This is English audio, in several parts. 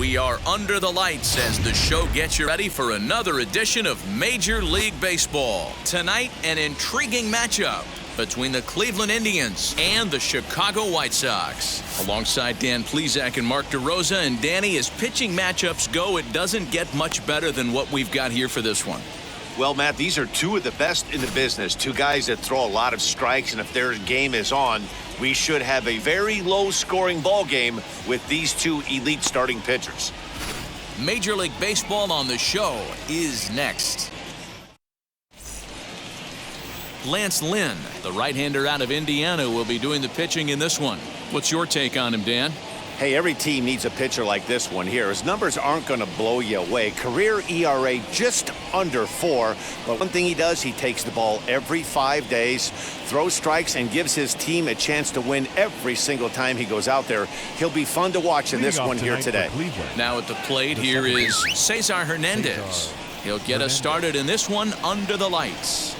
We are under the lights as the show gets you ready for another edition of Major League Baseball. Tonight, an intriguing matchup between the Cleveland Indians and the Chicago White Sox. Alongside Dan Plesac and Mark DeRosa, and Danny, as pitching matchups go, it doesn't get much better than what we've got here for this one. Well, Matt, these are two of the best in the business. Two guys that throw a lot of strikes, and if their game is on, we should have a very low-scoring ball game with these two elite starting pitchers. Major League Baseball on the show is next. Lance Lynn, the right-hander out of Indiana, will be doing the pitching in this one. What's your take on him, Dan? Hey, every team needs a pitcher like this one here. His numbers aren't going to blow you away. Career ERA just under 4. But one thing he does, he takes the ball every 5 days, throws strikes, and gives his team a chance to win every single time he goes out there. He'll be fun to watch in this one here today. Now at the plate, here is Cesar Hernandez. He'll get us started in this one under the lights.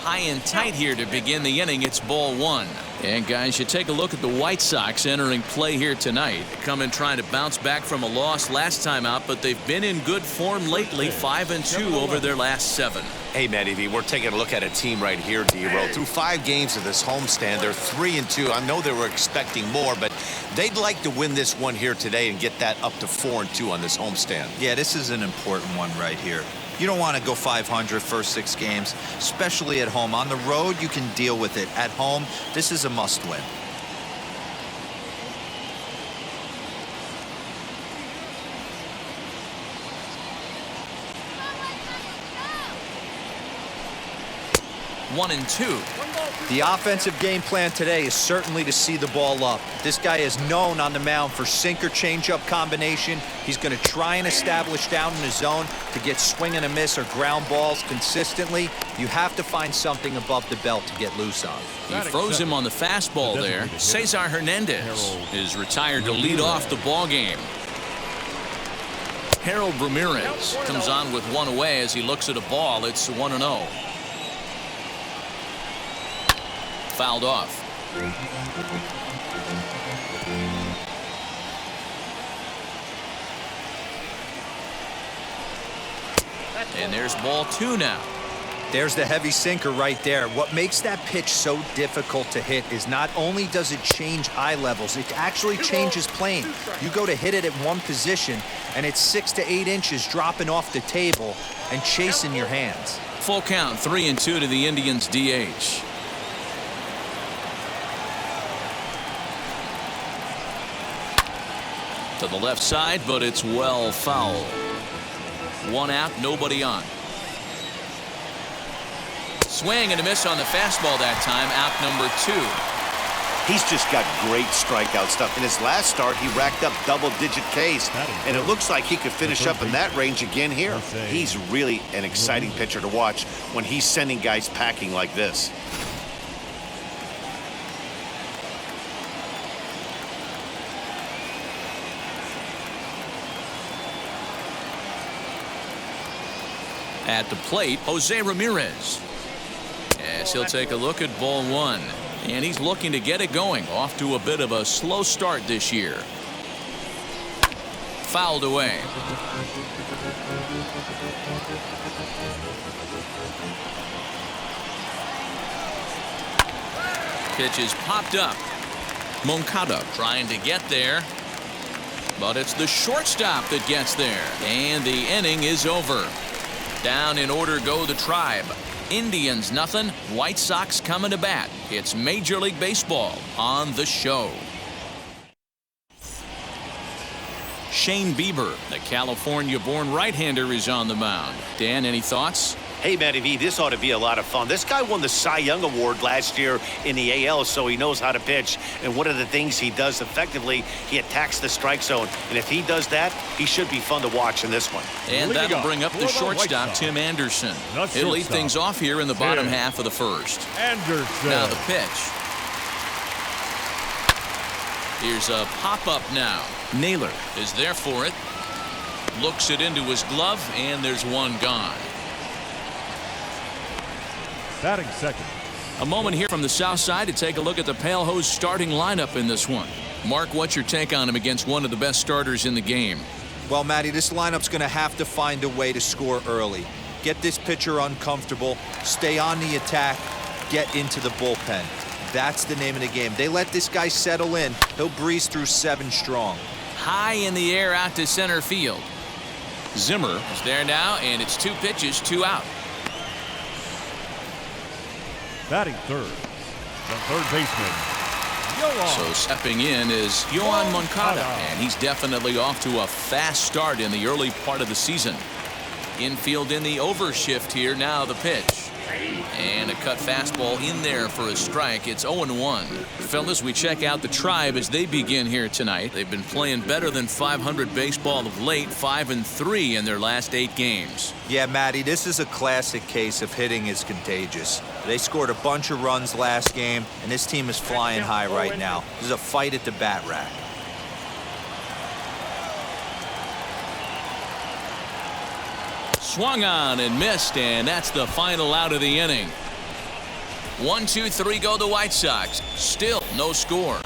High and tight here to begin the inning. It's ball 1. And guys, you take a look at the White Sox entering play here tonight. Come in trying to bounce back from a loss last time out, but they've been in good form lately, 5-2 over their last 7. Hey, Matty V, we're taking a look at a team right here, D-Roll. Through 5 games of this homestand, they're 3-2. I know they were expecting more, but they'd like to win this one here today and get that up to 4-2 on this homestand. Yeah, this is an important one right here. You don't want to go 500 first 6 games, especially at home. On the road, you can deal with it. At home, this is a must-win. One and 2. The offensive game plan today is certainly to see the ball up. This guy is known on the mound for sinker changeup combination. He's going to try and establish down in his zone to get swing and a miss or ground balls consistently. You have to find something above the belt to get loose on. He froze him on the fastball there. Cesar Hernandez is retired to lead off the ball game. Harold Ramirez comes on with one away as he looks at a ball. It's 1-0. Fouled off. And there's ball 2 now. There's the heavy sinker right there. What makes that pitch so difficult to hit is not only does it change eye levels, it actually changes plane. You go to hit it at one position, and it's 6 to 8 inches dropping off the table and chasing your hands. Full count, 3-2 to the Indians DH. To the left side, but it's well foul. 1 out, nobody on. Swing and a miss on the fastball that time. Out number 2. He's just got great strikeout stuff. In his last start, he racked up double-digit Ks, and it looks like he could finish up in that range again here. He's really an exciting pitcher to watch when he's sending guys packing like this. At the plate, Jose Ramirez. As he'll take a look at ball 1. And he's looking to get it going. Off to a bit of a slow start this year. Fouled away. Pitch is popped up. Moncada trying to get there. But it's the shortstop that gets there. And the inning is over. Down in order go the Tribe. Indians nothing. White Sox coming to bat. It's Major League Baseball on the show. Shane Bieber, the California-born right-hander, is on the mound. Dan, any thoughts? Hey, Matty V, this ought to be a lot of fun. This guy won the Cy Young Award last year in the AL, so he knows how to pitch. And one of the things he does effectively, he attacks the strike zone. And if he does that, he should be fun to watch in this one. And that'll bring up the shortstop, Tim Anderson. He'll lead things off here in the bottom half of the first. Anderson. Now the pitch. Here's a pop-up now. Naylor is there for it. Looks it into his glove, and there's one gone. Batting second. A moment here from the south side to take a look at the Pale Hose starting lineup in this one. Mark, what's your take on him against one of the best starters in the game? Well, Matty, this lineup's going to have to find a way to score early. Get this pitcher uncomfortable, stay on the attack, get into the bullpen. That's the name of the game. They let this guy settle in, he'll breeze through 7 strong. High in the air out to center field. Zimmer is there now, and it's 2 pitches, 2 out. Batting third, the third baseman, So stepping in is Yoan Moncada, and he's definitely off to a fast start in the early part of the season. Infield in the overshift here. Now the pitch. And a cut fastball in there for a strike. It's 0-1. Fellas, we check out the Tribe as they begin here tonight. They've been playing better than 500 baseball of late, 5-3 in their last 8 games. Yeah, Matty, this is a classic case of hitting is contagious. They scored a bunch of runs last game, and this team is flying high right now. This is a fight at the bat rack. Swung on and missed, and that's the final out of the inning. 1, 2, 3 go the White Sox. Still no score.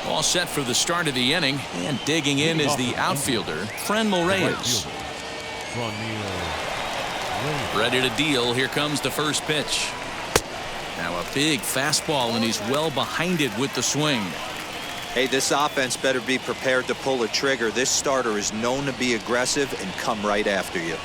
All set for the start of the inning, and digging in is the outfielder, Franmil Reyes. Ready to deal. Here comes the first pitch. Now a big fastball, and he's well behind it with the swing. Hey, this offense better be prepared to pull a trigger. This starter is known to be aggressive and come right after you.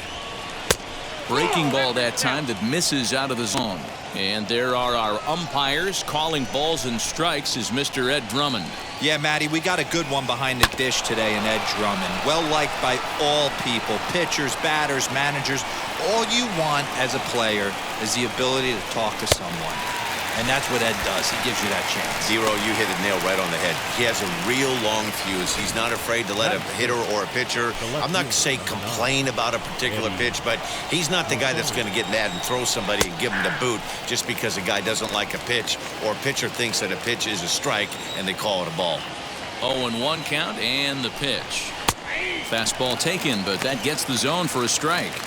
Breaking ball that time that misses out of the zone. And there are our umpires calling balls and strikes is Mr. Ed Drummond. Yeah, Matty, we got a good one behind the dish today in Ed Drummond. Well liked by all people, pitchers, batters, managers. All you want as a player is the ability to talk to someone. And that's what Ed does. He gives you that chance. Zero, you hit the nail right on the head. He has a real long fuse. He's not afraid to let a hitter or a pitcher, I'm not to say complain about a particular pitch, but he's not the guy that's going to get mad and throw somebody and give him the boot just because a guy doesn't like a pitch or a pitcher thinks that a pitch is a strike and they call it a ball. 0-1 count and the pitch. Fastball taken, but that gets the zone for a strike.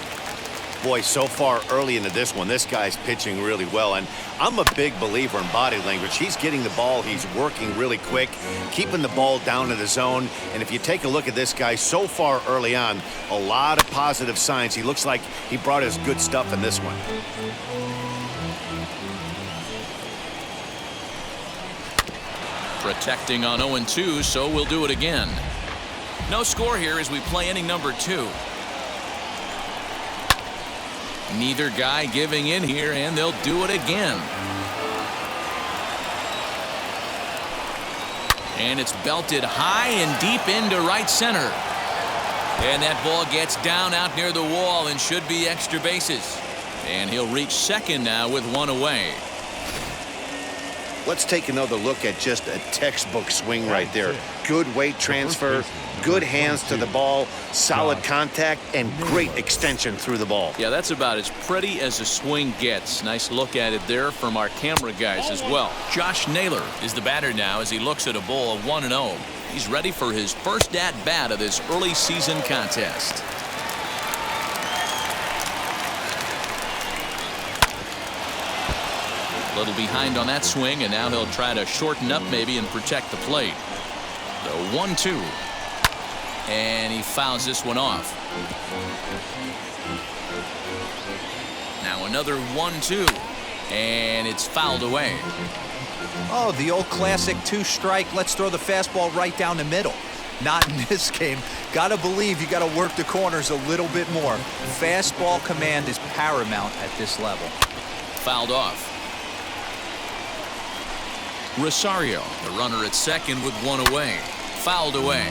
Boy, so far early into this one, this guy's pitching really well, and I'm a big believer in body language. He's getting the ball, he's working really quick, keeping the ball down to the zone, and if you take a look at this guy so far early on, a lot of positive signs. He looks like he brought his good stuff in this one. Protecting on 0-2, so we'll do it again. No score here as we play inning number 2. Neither guy giving in here, and they'll do it again. And it's belted high and deep into right center. And that ball gets down out near the wall and should be extra bases. And he'll reach second now with 1 away. Let's take another look at just a textbook swing right there. Good weight transfer, good hands to the ball, solid contact, and great extension through the ball. Yeah, that's about as pretty as a swing gets. Nice look at it there from our camera guys as well. Josh Naylor is the batter now as he looks at a ball of 1-0. He's ready for his first at-bat of this early season contest. A little behind on that swing, and now he'll try to shorten up maybe and protect the plate. The 1-2. And he fouls this one off. Now another 1-2. And it's fouled away. Oh, the old classic 2-strike. Let's throw the fastball right down the middle. Not in this game. Gotta believe you gotta work the corners a little bit more. Fastball command is paramount at this level. Fouled off. Rosario, the runner at second with 1 away. Fouled away.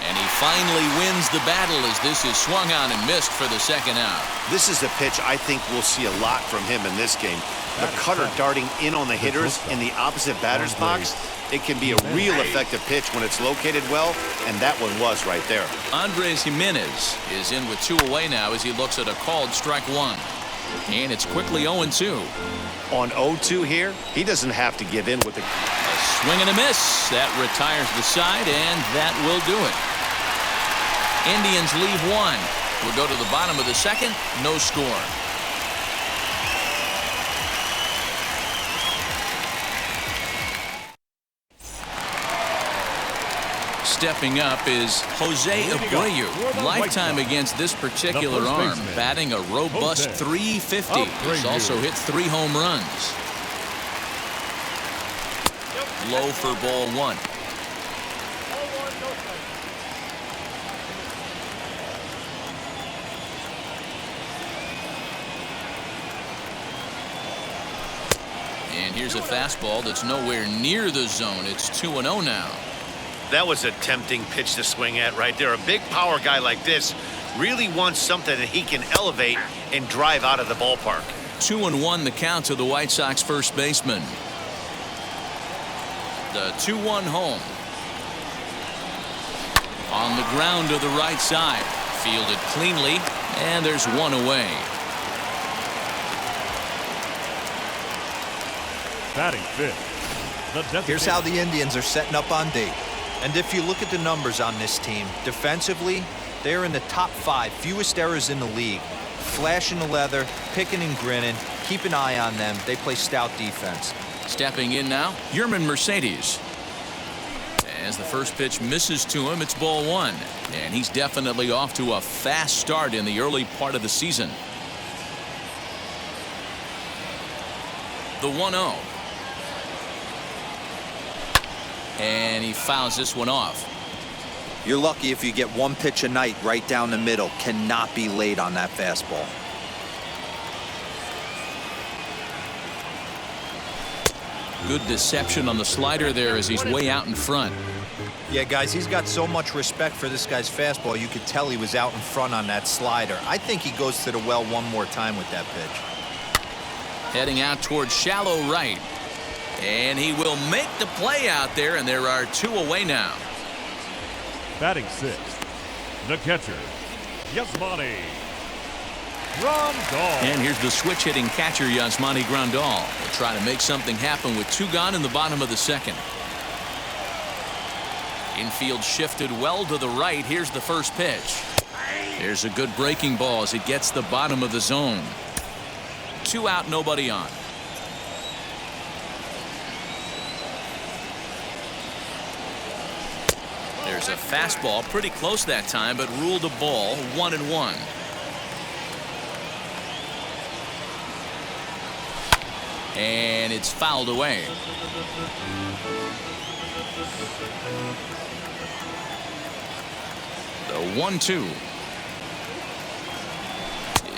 And he finally wins the battle as this is swung on and missed for the second out. This is a pitch I think we'll see a lot from him in this game. The cutter darting in on the hitters in the opposite batter's box. It can be a real effective pitch when it's located well, and that one was right there. Andres Jimenez is in with 2 away now as he looks at a called strike 1. And it's quickly 0-2. On 0-2 here, he doesn't have to give in with a swing and a miss. That retires the side, and that will do it. Indians leave 1. We'll go to the bottom of the second. No score. Stepping up is Jose Abreu. Lifetime against this particular arm, batting a robust .350. He's also hit 3 home runs. Low for ball 1. And here's a fastball that's nowhere near the zone. It's 2-0 now. That was a tempting pitch to swing at right there. A big power guy like this really wants something that he can elevate and drive out of the ballpark. 2-1 the count to the White Sox first baseman. The 2-1 home. On the ground to the right side. Fielded cleanly, and there's 1 away. Batting fifth. Here's how the Indians are setting up on D. And if you look at the numbers on this team, defensively, they're in the top 5, fewest errors in the league. Flashing the leather, picking and grinning, keep an eye on them. They play stout defense. Stepping in now, Yerman Mercedes. As the first pitch misses to him, it's ball 1. And he's definitely off to a fast start in the early part of the season. The 1-0. And he fouls this one off. You're lucky if you get 1 pitch a night right down the middle. Cannot be late on that fastball. Good deception on the slider there as he's way out in front. Yeah, guys, he's got so much respect for this guy's fastball. You could tell he was out in front on that slider. I think he goes to the well one more time with that pitch. Heading out towards shallow right. And he will make the play out there, and there are 2 away now. Batting sixth, the catcher, Yasmani Grandal. And here's the switch-hitting catcher, Yasmani Grandal. Will try to make something happen with 2 gone in the bottom of the second. Infield shifted well to the right. Here's the first pitch. There's a good breaking ball as it gets the bottom of the zone. 2 out, nobody on. There's a fastball pretty close that time, but ruled a ball. 1-1. And it's fouled away. The 1-2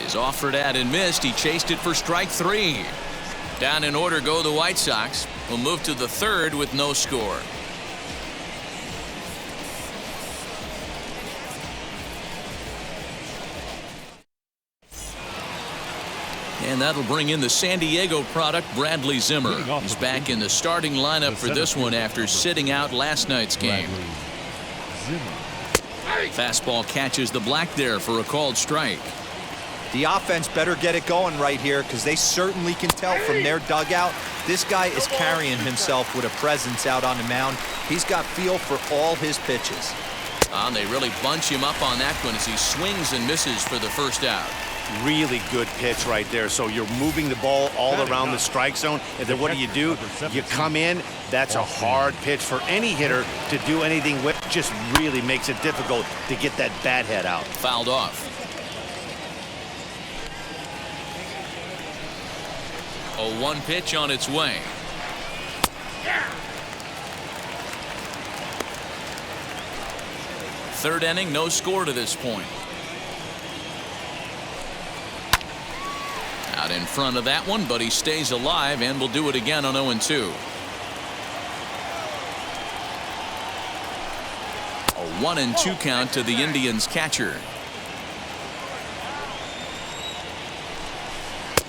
is offered at and missed. He chased it for strike 3. Down in order go the White Sox. We'll move to the 3rd with no score. And that'll bring in the San Diego product, Bradley Zimmer. He's back in the starting lineup for this one after sitting out last night's game. Fastball catches the black there for a called strike. The offense better get it going right here because they certainly can tell from their dugout this guy is carrying himself with a presence out on the mound. He's got feel for all his pitches. And they really bunch him up on that one as he swings and misses for the first out. Really good pitch right there. So you're moving the ball all around the strike zone, and then what do? You come in. That's a hard pitch for any hitter to do anything with. Just really makes it difficult to get that bat head out. Fouled off. A 1 pitch on its way. Third inning, no score to this point. Out in front of that one, but he stays alive and will do it again on 0-2. A 1-2 count to the Indians catcher.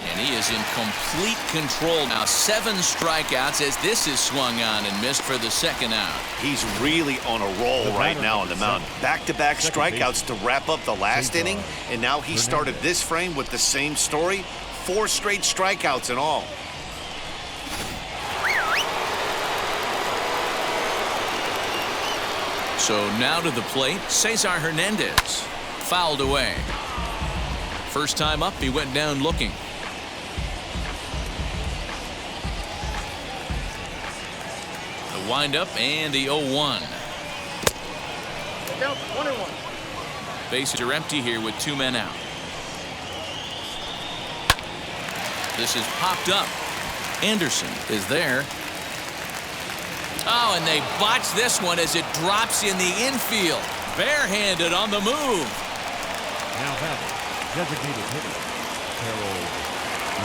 And he is in complete control now. 7 strikeouts as this is swung on and missed for the second out. He's really on a roll right now on the mound. Back-to-back strikeouts to wrap up the last inning, and now he started this frame with the same story. 4 straight strikeouts in all. So now to the plate, Cesar Hernandez. Fouled away. First time up, he went down looking. The windup and the 0-1. Down 1-1. Bases are empty here with 2 men out. This is popped up. Anderson is there. Oh, and they botch this one as it drops in the infield. Barehanded on the move. Now batting, designated hitter, Harold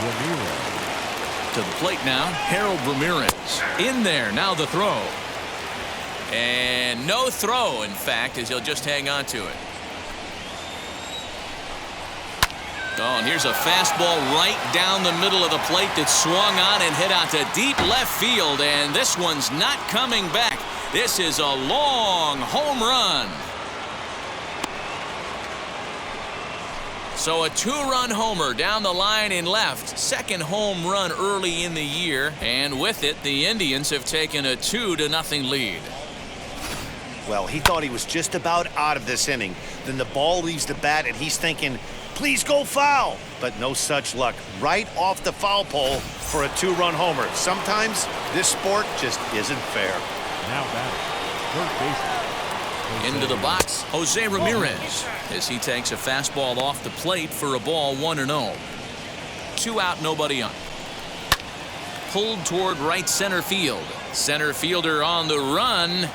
Ramirez. To the plate now, Harold Ramirez. In there, now the throw. And no throw, in fact, as he'll just hang on to it. Oh, and here's a fastball right down the middle of the plate that swung on and hit out to deep left field, and this one's not coming back. This is a long home run. So a 2-run homer down the line in left. Second home run early in the year, and with it, the Indians have taken a 2-0 lead. Well, he thought he was just about out of this inning. Then the ball leaves the bat, and he's thinking, please go foul. But no such luck. Right off the foul pole for a 2-run homer. Sometimes this sport just isn't fair. Now batting, third baseman. Into the box, Jose Ramirez, as he takes a fastball off the plate for a ball 1-0. 2 out, nobody on. Pulled toward right center field. Center fielder on the run.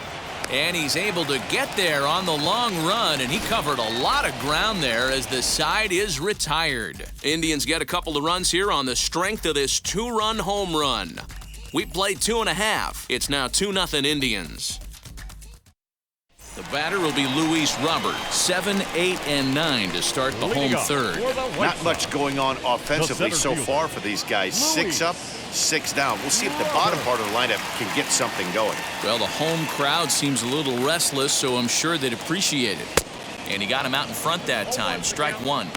And he's able to get there on the long run, and he covered a lot of ground there as the side is retired. Indians get a couple of runs here on the strength of this 2-run home run. We played 2.5. It's now 2-0 Indians. The batter will be Luis Robert, 7, 8, and 9 to start the home third. Not much going on offensively so far for these guys. 6 up, 6 down. We'll see if the bottom part of the lineup can get something going. Well, the home crowd seems a little restless, so I'm sure they'd appreciate it. And he got him out in front that time. Strike 1.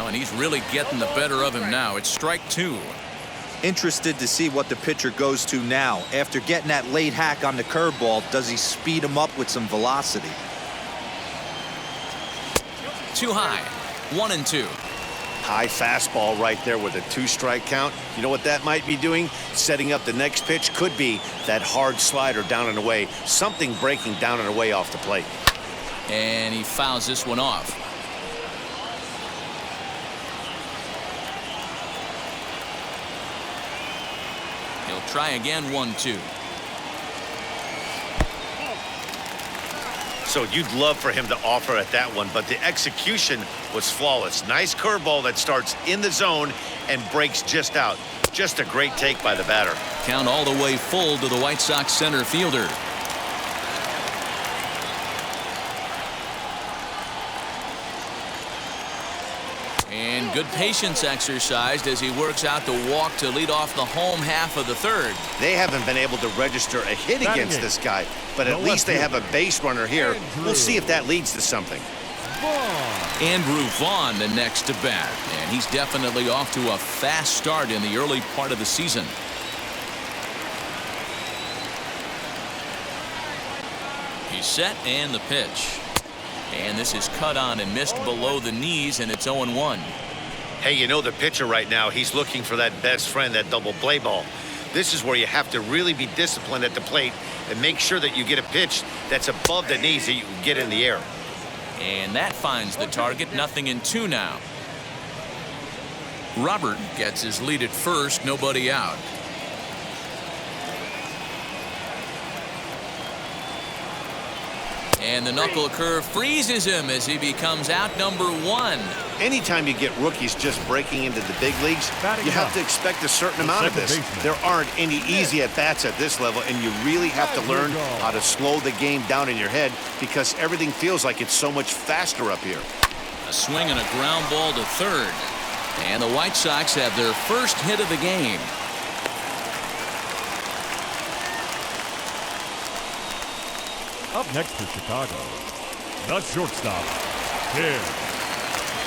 Oh, and he's really getting the better of him now. It's strike 2. Interested to see what the pitcher goes to now. After getting that late hack on the curveball, does he speed him up with some velocity? Too high. 1-2. High fastball right there with a 2-strike count. You know what that might be doing? Setting up the next pitch. Could be that hard slider down and away. Something breaking down and away off the plate. And he fouls this one off. He'll try again. 1-2. So you'd love for him to offer at that one, but the execution was flawless. Nice curveball that starts in the zone and breaks just out. Just a great take by the batter. Count all the way full to the White Sox center fielder. And good patience exercised as he works out the walk to lead off the home half of the third. They haven't been able to register a hit against this guy, but at least they have a base runner here. We'll see if that leads to something. Andrew Vaughn the next to bat, and he's definitely off to a fast start in the early part of the season. He's set and the pitch. And this is cut on and missed below the knees, and it's 0-1. Hey, you know the pitcher right now, he's looking for that best friend, that double play ball. This is where you have to really be disciplined at the plate and make sure that you get a pitch that's above the knees that you can get in the air. And that finds the target. 0-2 now. Robert gets his lead at first, nobody out. And the knuckle curve freezes him as he becomes out number 1. Anytime you get rookies just breaking into the big leagues, you have to expect a certain amount of this. There aren't any easy at-bats at this level, and you really have to learn how to slow the game down in your head because everything feels like it's so much faster up here. A swing and a ground ball to third. And the White Sox have their first hit of the game. Up next for Chicago, the shortstop, Tim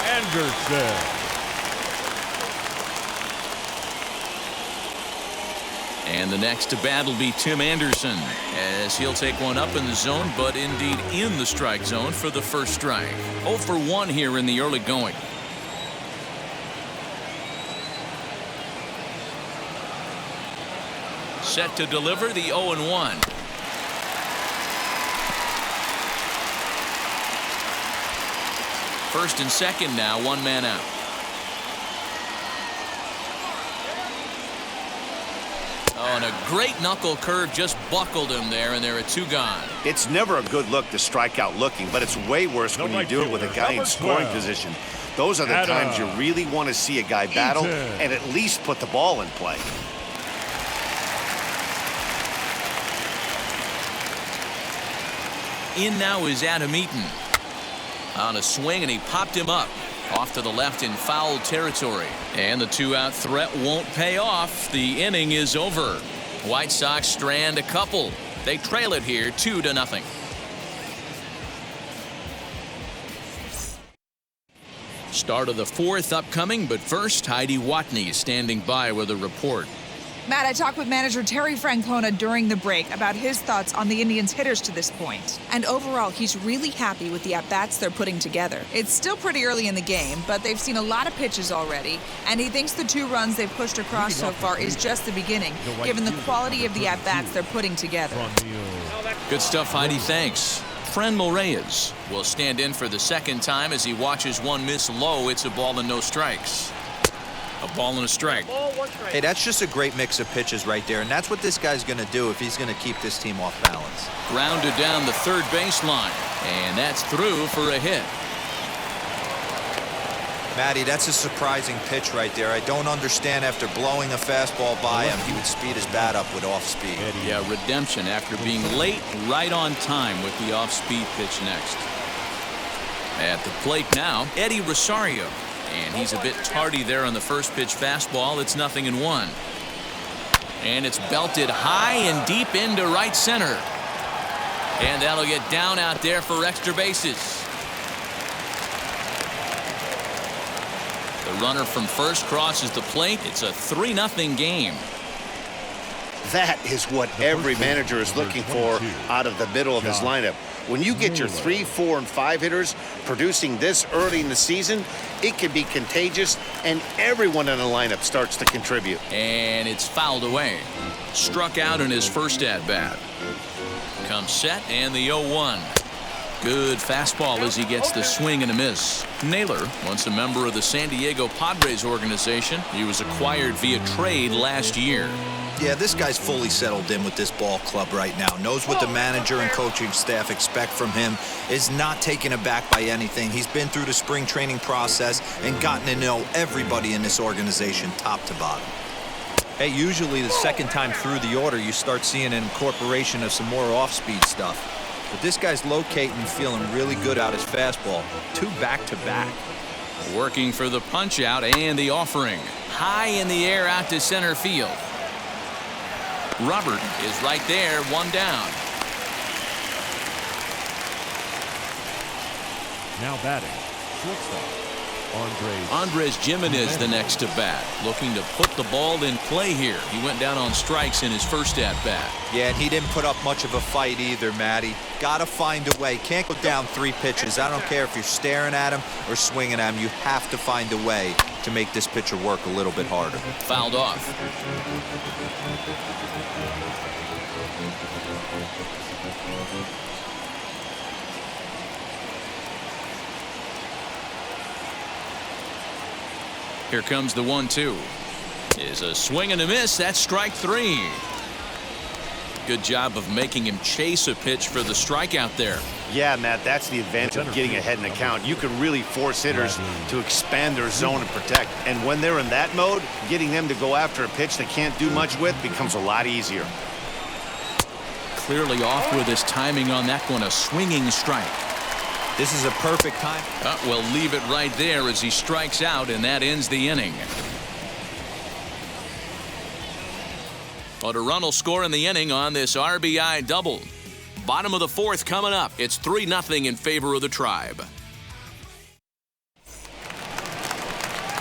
Anderson. And the next to bat will be Tim Anderson, as he'll take one up in the zone, but indeed in the strike zone for the first strike. 0 for 1 here in the early going. Set to deliver the 0-1. First and second now, one man out. Oh, and a great knuckle curve just buckled him there, and there are 2 gone. It's never a good look to strike out looking, but it's way worse when you do it with a guy in scoring position. Those are the times you really want to see a guy battle and at least put the ball in play. In now is Adam Eaton. On a swing, and he popped him up. Off to the left in foul territory. And the 2-out threat won't pay off. The inning is over. White Sox strand a couple. They trail it here 2-0. Start of the 4th upcoming, but first, Heidi Watney is standing by with a report. Matt, I talked with manager Terry Francona during the break about his thoughts on the Indians' hitters to this point. And overall, he's really happy with the at-bats they're putting together. It's still pretty early in the game, but they've seen a lot of pitches already, and he thinks the 2 runs they've pushed across so far is just the beginning, given the quality of the at-bats they're putting together. Good stuff, Heidi. Thanks. Franmil Reyes will stand in for the 2nd time as he watches one miss low. It's a ball and no strikes. A ball and a strike. Hey, that's just a great mix of pitches right there, and that's what this guy's going to do if he's going to keep this team off balance. Grounded down the 3rd baseline, and that's through for a hit. Matty, that's a surprising pitch right there. I don't understand, after blowing a fastball by him, he would speed his bat up with off speed. Yeah, redemption after being late, right on time with the off-speed pitch next. At the plate now, Eddie Rosario. And he's a bit tardy there on the first pitch fastball. It's 0-1. And it's belted high and deep into right center. And that'll get down out there for extra bases. The runner from first crosses the plate. It's a 3-0 game. That is what every manager is looking for out of the middle of his lineup. When you get your 3, 4, and 5 hitters producing this early in the season, it can be contagious, and everyone in the lineup starts to contribute. And it's fouled away. Struck out in his first at-bat. Comes set, and the 0-1. Good fastball as he gets the swing and a miss. Naylor, once a member of the San Diego Padres organization, he was acquired via trade last year. Yeah, this guy's fully settled in with this ball club right now. Knows what the manager and coaching staff expect from him. Is not taken aback by anything. He's been through the spring training process and gotten to know everybody in this organization top to bottom. Hey, usually the 2nd time through the order, you start seeing an incorporation of some more off-speed stuff. But this guy's locating and feeling really good out his fastball. 2 back-to-back. Working for the punch-out and the offering. High in the air out to center field. Robert is right there, 1 down. Now batting, shortstop, Andres Gimenez the next to bat, looking to put the ball in play here. He went down on strikes in his first at-bat. Yeah, and he didn't put up much of a fight either, Matty. Gotta find a way. Can't go down 3 pitches. I don't care if you're staring at him or swinging at him. You have to find a way to make this pitcher work a little bit harder. Fouled off. Here comes the 1-2. Is a swing and a miss. That's strike 3. Good job of making him chase a pitch for the strikeout there. Yeah, Matt, that's the advantage of getting ahead in the count. You can really force hitters to expand their zone and protect. And when they're in that mode, getting them to go after a pitch they can't do much with becomes a lot easier. Clearly off with his timing on that one. A swinging strike. This is a perfect time. We'll leave it right there as he strikes out, and that ends the inning. But a run will score in the inning on this RBI double. Bottom of the 4th coming up. It's 3-0 in favor of the Tribe.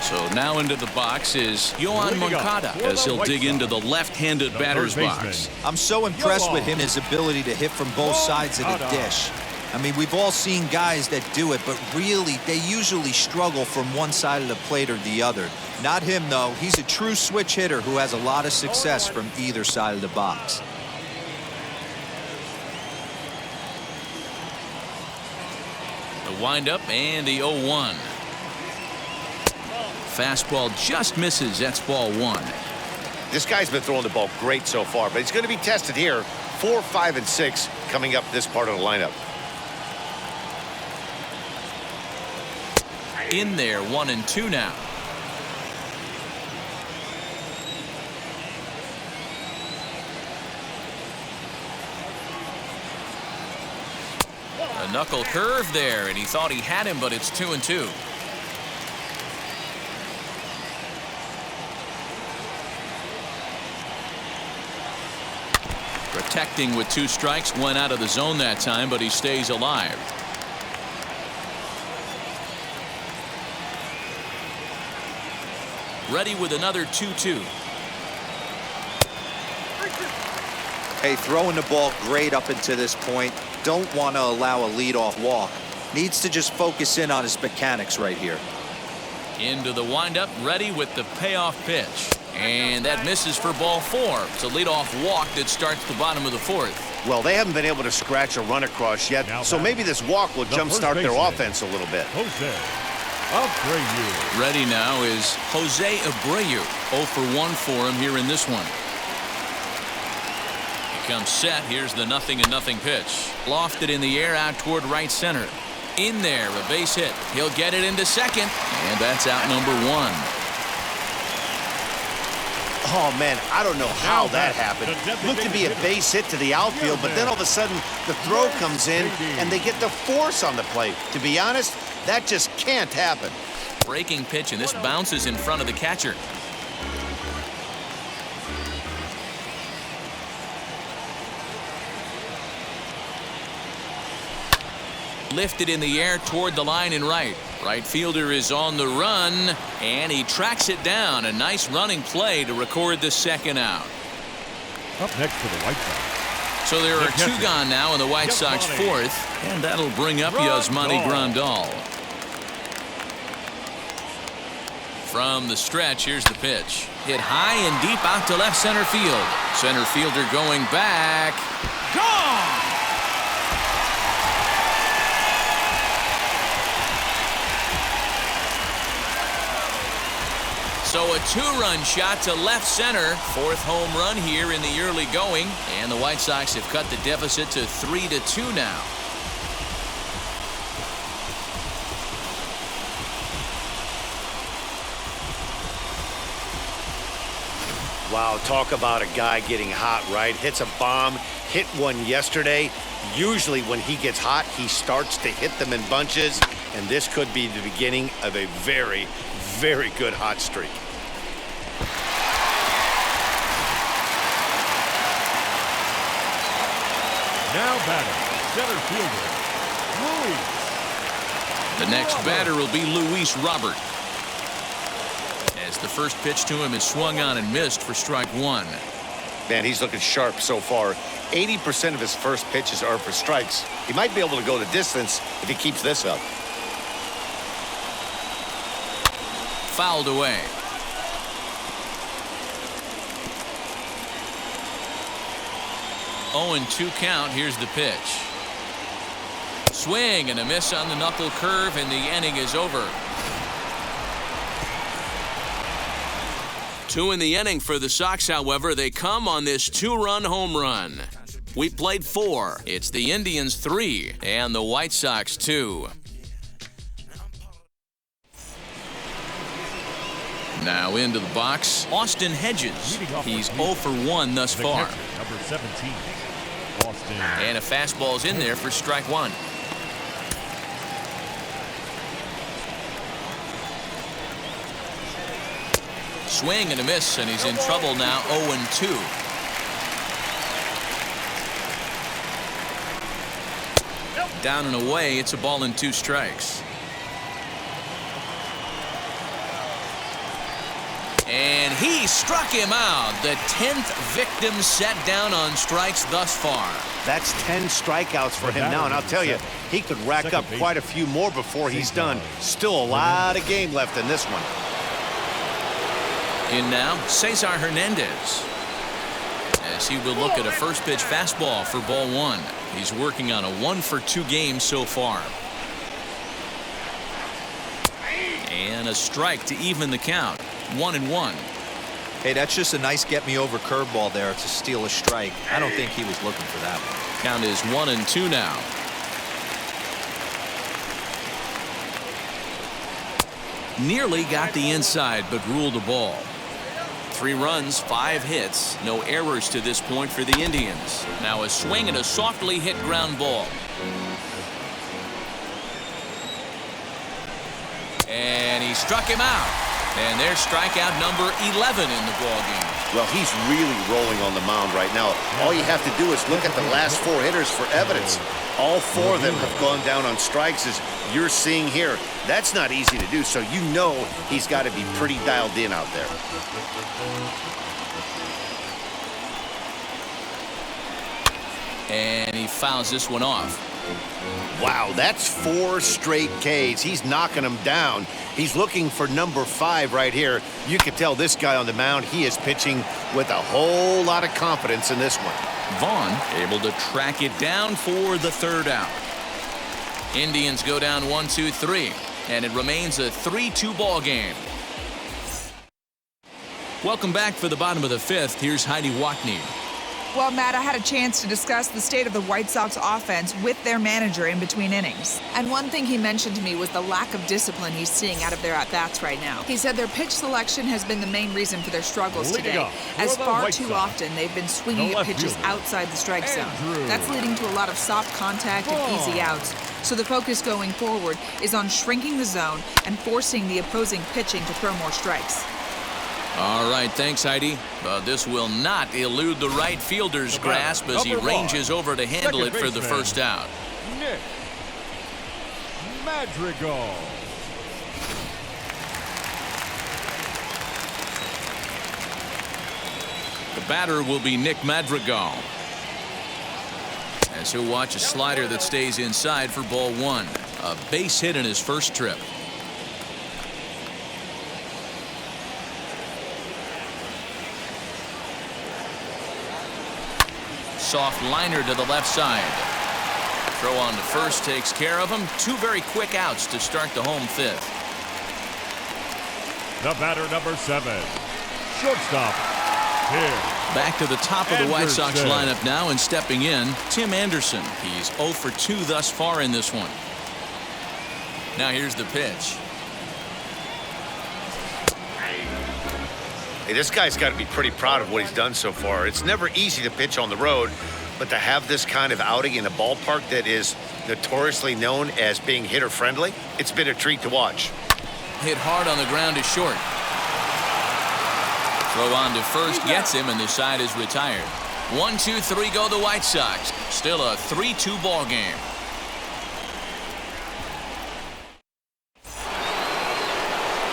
So So now into the box is Yohan Moncada as he'll dig into the left-handed batter's box. I'm so impressed with him, his ability to hit from both sides of the dish. I mean, we've all seen guys that do it, but really, they usually struggle from one side of the plate or the other. Not him, though. He's a true switch hitter who has a lot of success from either side of the box. The windup and the 0-1. Fastball just misses. That's ball 1. This guy's been throwing the ball great so far, but he's going to be tested here. 4, 5, and 6 coming up this part of the lineup. In there, 1-2 now. A knuckle curve there, and he thought he had him, but it's 2-2. Protecting with 2 strikes, went out of the zone that time, but he stays alive. Ready with another 2-2. Hey, throwing the ball great up until this point. Don't want to allow a leadoff walk. Needs to just focus in on his mechanics right here. Into the windup, ready with the payoff pitch. And that misses for ball 4. It's a leadoff walk that starts the bottom of the 4th. Well, they haven't been able to scratch a run across yet, so maybe this walk will jumpstart their offense a little bit. Jose Abreu. Ready now is Jose Abreu. 0 for 1 for him here in this one. He comes set. Here's the 0-0 pitch. Lofted in the air out toward right center. In there, a base hit. He'll get it into second, and that's out number 1. Oh, man, I don't know how that happened. Looked to be a base hit to the outfield, but then all of a sudden the throw comes in and they get the force on the plate. To be honest, that just can't happen. Breaking pitch, and this bounces in front of the catcher. Lifted in the air toward the line and right. Right fielder is on the run, and he tracks it down. A nice running play to record the second out. Up next for the White Sox. So there are 2 gone now in the White Sox 4th, and that'll bring up Yasmani Grandal. From the stretch, here's the pitch. Hit high and deep out to left center field. Center fielder going back. Gone! So a 2-run shot to left center. 4th home run here in the early going. And the White Sox have cut the deficit to 3-2 now. Wow, talk about a guy getting hot, right? Hits a bomb, hit one yesterday. Usually when he gets hot, he starts to hit them in bunches. And this could be the beginning of a very, very good hot streak. Now batting, center fielder, Luis. The next batter will be Luis Robert. As the first pitch to him is swung on and missed for strike 1. Man, he's looking sharp so far. 80% of his first pitches are for strikes. He might be able to go the distance if he keeps this up. Fouled away. Oh, and 2 count. Here's the pitch. Swing and a miss on the knuckle curve, and the inning is over. 2 in the inning for the Sox, however. They come on this 2-run home run. We played 4. It's the Indians 3 and the White Sox 2. Now into the box, Austin Hedges. He's 0 for 1 thus far. Number 17, Austin. And a fastball's in there for strike 1. Swing and a miss, and he's in trouble now. 0-2. Down and away, it's a ball and 2 strikes. And he struck him out. The 10th victim set down on strikes thus far. That's 10 strikeouts for him now, and I'll tell you, he could rack up quite a few more before he's done. Still a lot of game left in this one. In now, Cesar Hernandez. As he will look at a first pitch fastball for ball one. He's working on a 1-for-2 game so far. And a strike to even the count. 1-1. Hey, that's just a nice get-me-over curveball there to steal a strike. I don't think he was looking for that one. Count is 1-2 now. Nearly got the inside, but ruled a ball. 3 runs, 5 hits, no errors to this point for the Indians. Now a swing and a softly hit ground ball. And he struck him out. And there's strikeout number 11 in the ballgame. Well, he's really rolling on the mound right now. All you have to do is look at the last 4 hitters for evidence. All 4 of them have gone down on strikes, as you're seeing here. That's not easy to do, so you know he's got to be pretty dialed in out there. And he fouls this one off. Wow, that's 4 straight Ks. He's knocking them down. He's looking for number 5 right here. You can tell this guy on the mound, he is pitching with a whole lot of confidence in this one. Vaughn able to track it down for the 3rd out. Indians go down 1-2-3, and it remains a 3-2 ball game. Welcome back for the bottom of the 5th. Here's Heidi Watney. Well, Matt, I had a chance to discuss the state of the White Sox offense with their manager in between innings. And one thing he mentioned to me was the lack of discipline he's seeing out of their at-bats right now. He said their pitch selection has been the main reason for their struggles today, as far too often they've been swinging at pitches outside the strike zone. That's leading to a lot of soft contact and easy outs. So the focus going forward is on shrinking the zone and forcing the opposing pitching to throw more strikes. All right, thanks, Heidi. But this will not elude the right fielder's grasp as he ranges over to handle it for the 1st out. Nick Madrigal. The batter will be Nick Madrigal, as he'll watch a slider that stays inside for ball 1. A base hit in his first trip. Soft liner to the left side. Throw on to first takes care of him. 2 very quick outs to start the home 5th. The batter, number 7, shortstop, Tim. Back to the top of the White Sox Anderson. lineup now, and stepping in, Tim Anderson. He's 0 for 2 thus far in this one. Now here's the pitch. Hey, this guy's got to be pretty proud of what he's done so far. It's never easy to pitch on the road, but to have this kind of outing in a ballpark that is notoriously known as being hitter-friendly, it's been a treat to watch. Hit hard on the ground is short. Throw on to first gets him, and the side is retired. 1-2-3 go the White Sox. Still a 3-2 ball game.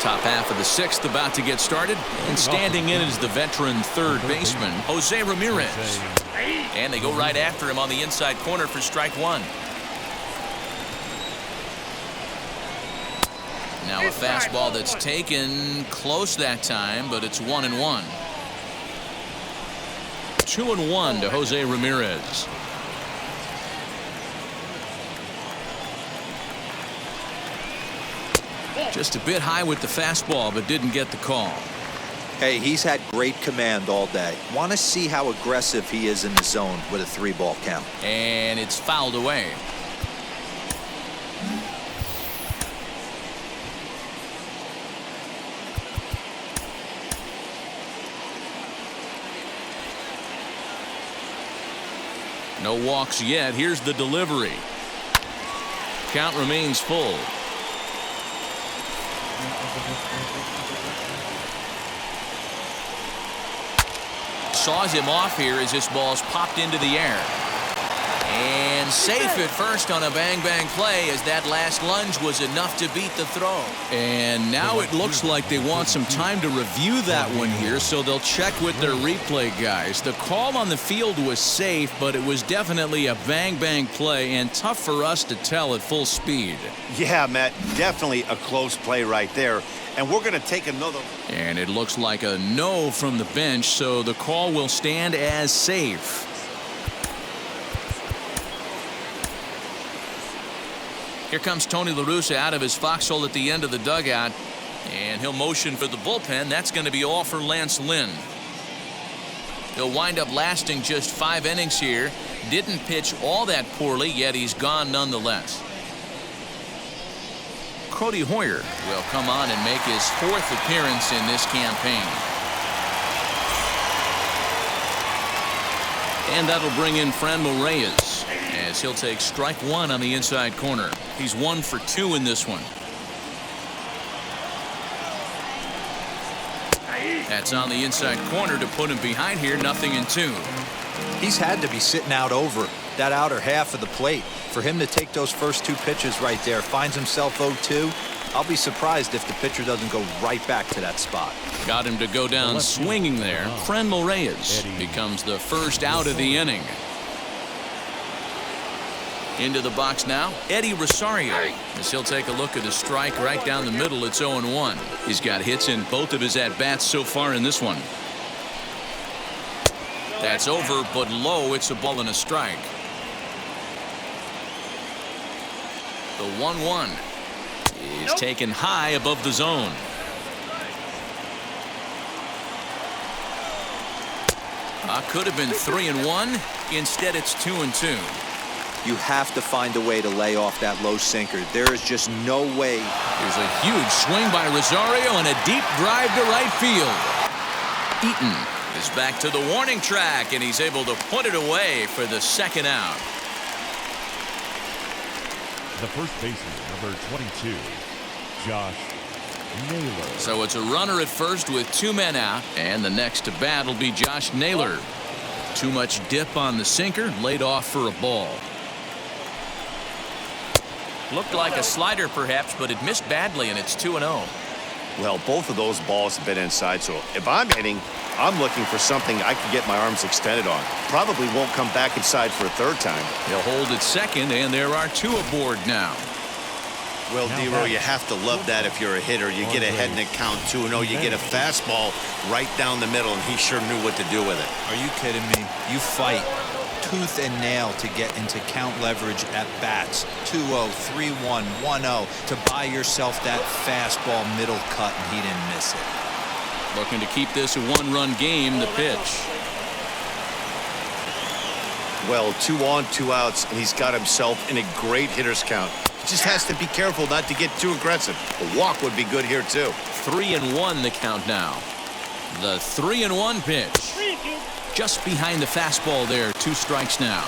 Top half of the 6th about to get started, and standing in is the veteran 3rd baseman, Jose Ramirez. And they go right after him on the inside corner for strike 1. Now a fastball that's taken close that time, but it's 1-1. 2-1 to Jose Ramirez. Just a bit high with the fastball, but didn't get the call. Hey, he's had great command all day. Want to see how aggressive he is in the zone with a 3-ball count. And it's fouled away. No walks yet. Here's the delivery. Count remains full. Saws him off here as this ball's popped into the air. And And safe at first on a bang-bang play, as that last lunge was enough to beat the throw. And now it looks like they want some time to review that one here, so they'll check with their replay guys. The call on the field was safe, but it was definitely a bang-bang play and tough for us to tell at full speed. Yeah, Matt, definitely a close play right there. And we're going to take another. And it looks like a no from the bench, so the call will stand as safe. Here comes Tony La Russa out of his foxhole at the end of the dugout, and he'll motion for the bullpen. That's going to be all for Lance Lynn. He'll wind up lasting just 5 innings here. Didn't pitch all that poorly, yet he's gone nonetheless. Cody Hoyer will come on and make his 4th appearance in this campaign. And that'll bring in Franmil Reyes, as he'll take strike 1 on the inside corner. He's 1 for 2 in this one. That's on the inside corner to put him behind here. 0-2. He's had to be sitting out over that outer half of the plate. For him to take those first 2 pitches right there, finds himself 0-2. I'll be surprised if the pitcher doesn't go right back to that spot. Got him to go down swinging there. Franmil Reyes becomes the first out of the inning. Into the box now, Eddie Rosario, as he'll take a look at a strike right down the middle. It's 0-1. He's got hits in both of his at-bats so far in this one. That's over, but low. It's a ball and a strike. The 1-1 is taken high above the zone. Could have been 3-1. Instead, it's 2-2. You have to find a way to lay off that low sinker. There is just no way. There's a huge swing by Rosario and a deep drive to right field. Eaton is back to the warning track, and he's able to put it away for the 2nd out. The first baseman, number 22, Josh Naylor. So it's a runner at first with 2 men out, and the next to bat will be Josh Naylor. Too much dip on the sinker, laid off for a ball. Looked like a slider perhaps, but it missed badly, and it's 2-0. Well, both of those balls have been inside, so if I'm hitting, I'm looking for something I can get my arms extended on. Probably won't come back inside for a 3rd time. He'll hold at second, and there are 2 aboard now. Well, D-Row, you have to love that if you're a hitter. You get ahead in the count 2-0. You get a fastball right down the middle, and he sure knew what to do with it. Are you kidding me? You fight tooth and nail to get into count leverage at bats. 2-0, 3-1, 1-0 to buy yourself that fastball middle cut, and he didn't miss it. Looking to keep this a 1-run game. The pitch. Well, 2 on, 2 outs, and he's got himself in a great hitter's count. He just has to be careful not to get too aggressive. A walk would be good here, too. 3-1 the count now. The 3-1 pitch. Just behind the fastball there. 2 strikes now.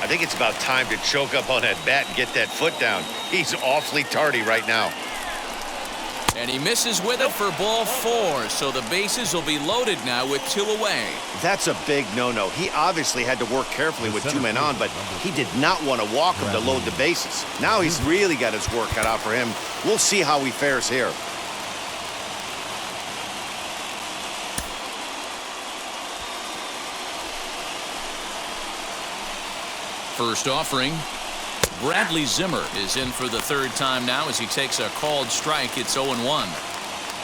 I think it's about time to choke up on that bat and get that foot down. He's awfully tardy right now. And he misses with it for ball 4, so the bases will be loaded now with 2 away. That's a big no-no. He obviously had to work carefully with 2 men on, but he did not want to walk him to load the bases. Now he's really got his work cut out for him. We'll see how he fares here. First offering. Bradley Zimmer is in for the 3rd time now as he takes a called strike. It's 0-1.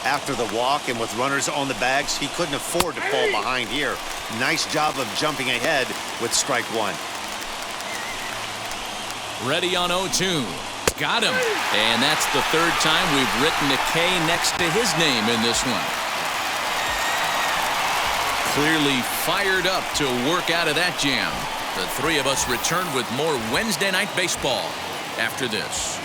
After the walk and with runners on the bags, he couldn't afford to fall behind here. Nice job of jumping ahead with strike 1. Ready on 0-2. Got him. And that's the 3rd time we've written a K next to his name in this one. Clearly fired up to work out of that jam. The 3 of us return with more Wednesday Night Baseball after this.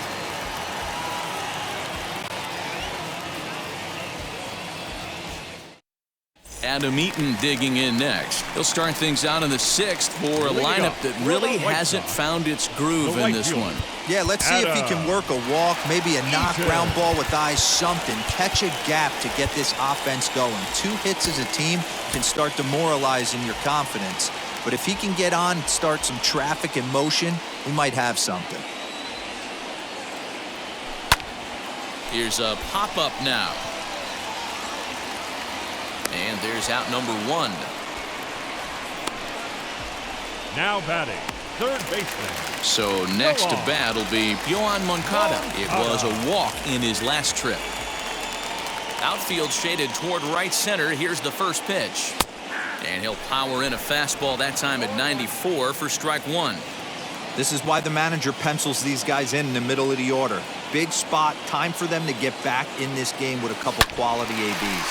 Adam Eaton digging in next. He'll start things out in the 6th for a lineup that really hasn't found its groove in this one. Yeah, let's see if he can work a walk, maybe a knock ground ball with eyes, something. Catch a gap to get this offense going. 2 hits as a team can start demoralizing your confidence. But if he can get on, start some traffic in motion, we might have something. Here's a pop-up now. And there's out number 1. Now batting, third baseman. So next to bat will be Yohan Moncada. It was a walk in his last trip. Outfield shaded toward right center. Here's the first pitch. And he'll power in a fastball that time at 94 for strike 1. This is why the manager pencils these guys in the middle of the order. Big spot, time for them to get back in this game with a couple quality ABs.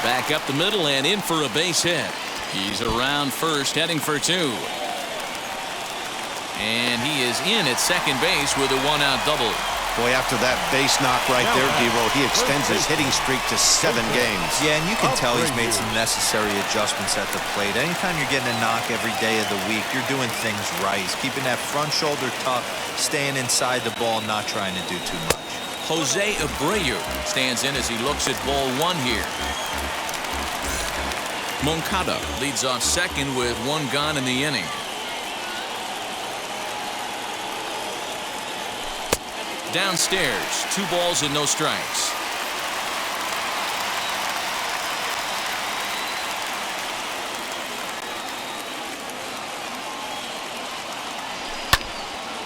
Back up the middle and in for a base hit. He's around first, heading for 2. And he is in at second base with a 1-out double. Boy, after that base knock right there, D-Roll, he extends his hitting streak to 7 games. Yeah, and you can tell he's made some necessary adjustments at the plate. Anytime you're getting a knock every day of the week, you're doing things right. He's keeping that front shoulder tucked, staying inside the ball, not trying to do too much. Jose Abreu stands in as he looks at ball 1 here. Moncada leads off second with 1 gone in the inning. Downstairs, 2 balls and no strikes.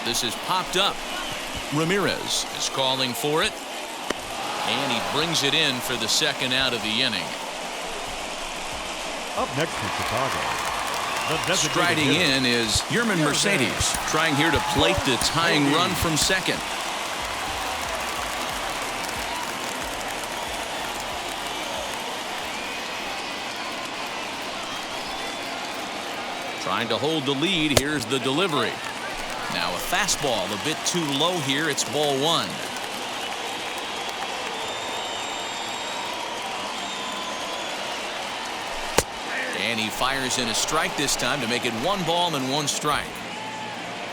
This is popped up. Ramirez is calling for it. And he brings it in for the second out of the inning. Up next to Chicago. Striding in is Yerman Mercedes, trying here to plate the tying run from second. Trying to hold the lead. Here's the delivery. Now a fastball a bit too low here. It's ball 1. And he fires in a strike this time to make it 1 ball and 1 strike.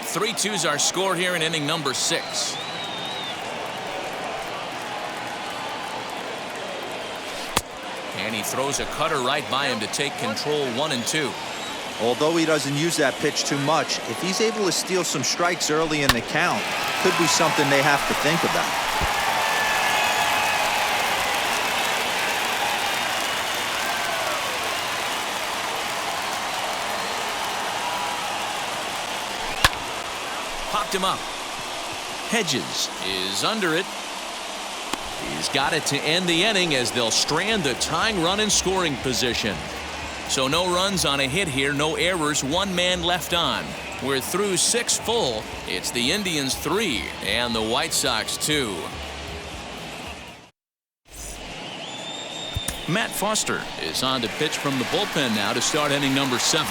3-2s are scored here in inning number 6. And he throws a cutter right by him to take control 1 and 2. Although he doesn't use that pitch too much, if he's able to steal some strikes early in the count, could be something they have to think about. Popped him up. Hedges is under it. He's got it to end the inning as they'll strand the tying run in scoring position. So no runs on a hit here, no errors, 1 man left on. We're through 6 full. It's the Indians 3 and the White Sox 2. Matt Foster is on to pitch from the bullpen now to start inning number 7.